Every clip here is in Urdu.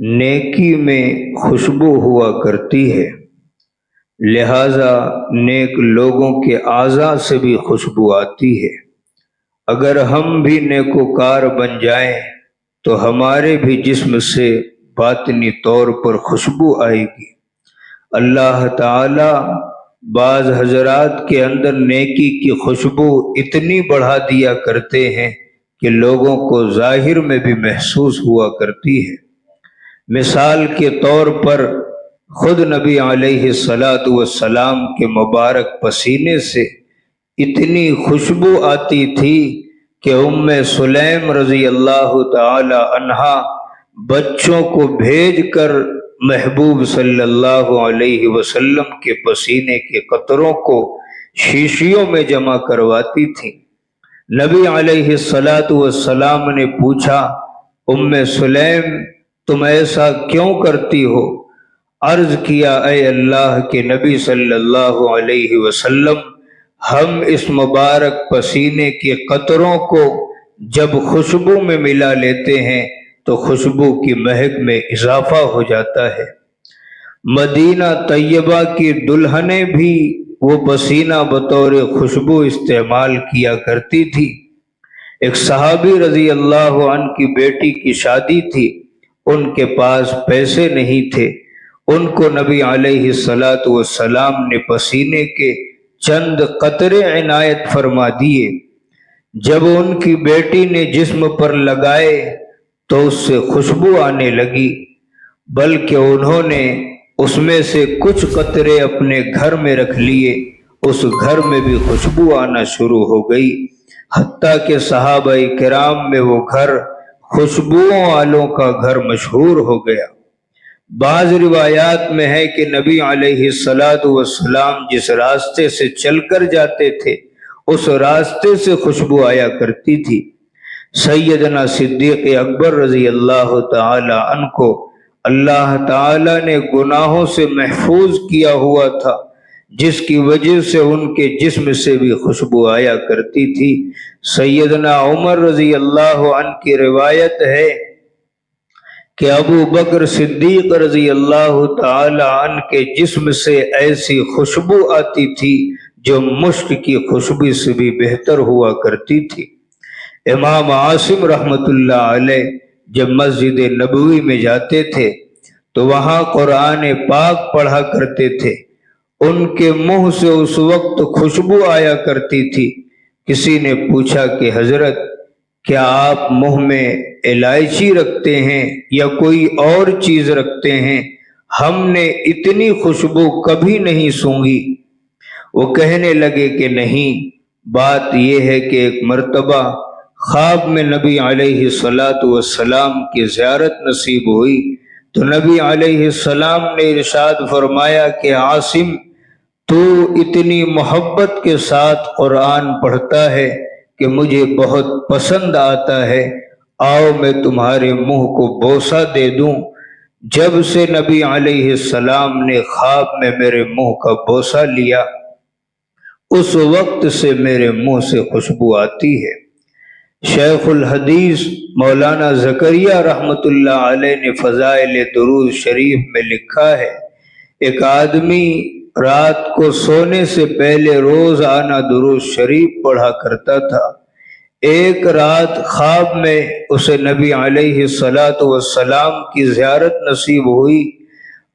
نیکی میں خوشبو ہوا کرتی ہے، لہذا نیک لوگوں کے اعضاء سے بھی خوشبو آتی ہے۔ اگر ہم بھی نیکوکار بن جائیں تو ہمارے بھی جسم سے باطنی طور پر خوشبو آئے گی۔ اللہ تعالی بعض حضرات کے اندر نیکی کی خوشبو اتنی بڑھا دیا کرتے ہیں کہ لوگوں کو ظاہر میں بھی محسوس ہوا کرتی ہے۔ مثال کے طور پر خود نبی علیہ السلام کے مبارک پسینے سے اتنی خوشبو آتی تھی کہ ام سلیم رضی اللہ تعالی عنہا بچوں کو بھیج کر محبوب صلی اللہ علیہ وسلم کے پسینے کے قطروں کو شیشیوں میں جمع کرواتی تھی۔ نبی علیہ السلام نے پوچھا، ام سلیم تم ایسا کیوں کرتی ہو؟ عرض کیا، اے اللہ کے نبی صلی اللہ علیہ وسلم، ہم اس مبارک پسینے کے قطروں کو جب خوشبو میں ملا لیتے ہیں تو خوشبو کی مہک میں اضافہ ہو جاتا ہے۔ مدینہ طیبہ کی دلہنیں بھی وہ پسینہ بطور خوشبو استعمال کیا کرتی تھی۔ ایک صحابی رضی اللہ عنہ کی بیٹی کی شادی تھی، ان کے پاس پیسے نہیں تھے، ان کو نبی علیہ السلام نے پسینے کے چند قطرے عنایت فرما دیے۔ جب ان کی بیٹی نے جسم پر لگائے تو اس سے خوشبو آنے لگی، بلکہ انہوں نے اس میں سے کچھ قطرے اپنے گھر میں رکھ لیے، اس گھر میں بھی خوشبو آنا شروع ہو گئی، حتیٰ کہ صحابہ کرام میں وہ گھر خوشبوؤں والوں کا گھر مشہور ہو گیا۔ بعض روایات میں ہے کہ نبی علیہ السلام جس راستے سے چل کر جاتے تھے اس راستے سے خوشبو آیا کرتی تھی۔ سیدنا صدیق اکبر رضی اللہ تعالی عنہ کو اللہ تعالی نے گناہوں سے محفوظ کیا ہوا تھا، جس کی وجہ سے ان کے جسم سے بھی خوشبو آیا کرتی تھی۔ سیدنا عمر رضی اللہ عنہ کی روایت ہے کہ ابو بکر صدیق رضی اللہ تعالی عنہ کے جسم سے ایسی خوشبو آتی تھی جو مشک کی خوشبو سے بھی بہتر ہوا کرتی تھی۔ امام عاصم رحمۃ اللہ علیہ جب مسجد نبوی میں جاتے تھے تو وہاں قرآن پاک پڑھا کرتے تھے، ان کے منہ سے اس وقت خوشبو آیا کرتی تھی۔ کسی نے پوچھا کہ حضرت کیا آپ منہ میں الائچی رکھتے ہیں یا کوئی اور چیز رکھتے ہیں؟ ہم نے اتنی خوشبو کبھی نہیں سونگھی۔ وہ کہنے لگے کہ نہیں، بات یہ ہے کہ ایک مرتبہ خواب میں نبی علیہ السلام کی زیارت نصیب ہوئی تو نبی علیہ السلام نے ارشاد فرمایا کہ عاصم، تو اتنی محبت کے ساتھ قرآن پڑھتا ہے کہ مجھے بہت پسند آتا ہے، آؤ میں تمہارے منہ کو بوسہ دے دوں۔ جب سے نبی علیہ السلام نے خواب میں میرے منہ کا بوسہ لیا، اس وقت سے میرے منہ سے خوشبو آتی ہے۔ شیخ الحدیث مولانا زکریا رحمۃ اللہ علیہ نے فضائل درود شریف میں لکھا ہے، ایک آدمی رات کو سونے سے پہلے روزانہ درود شریف پڑھا کرتا تھا۔ ایک رات خواب میں اسے نبی علیہ السلام کی زیارت نصیب ہوئی۔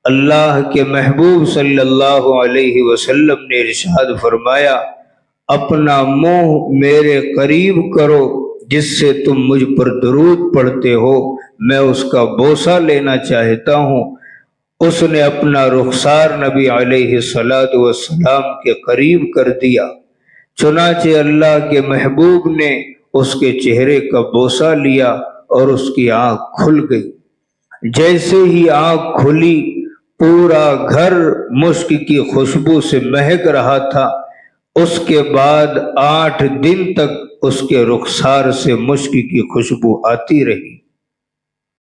اللہ کے محبوب صلی اللہ علیہ وسلم نے ارشاد فرمایا، اپنا منہ میرے قریب کرو، جس سے تم مجھ پر درود پڑھتے ہو، میں اس کا بوسہ لینا چاہتا ہوں۔ اس نے اپنا رخسار نبی علیہ السلام کے قریب کر دیا، چنانچہ اللہ کے محبوب نے اس کے چہرے کا بوسہ لیا اور اس کی آنکھ کھل گئی۔ جیسے ہی آنکھ کھلی پورا گھر مشک کی خوشبو سے مہک رہا تھا۔ اس کے بعد 8 دن تک اس کے رخسار سے مشک کی خوشبو آتی رہی۔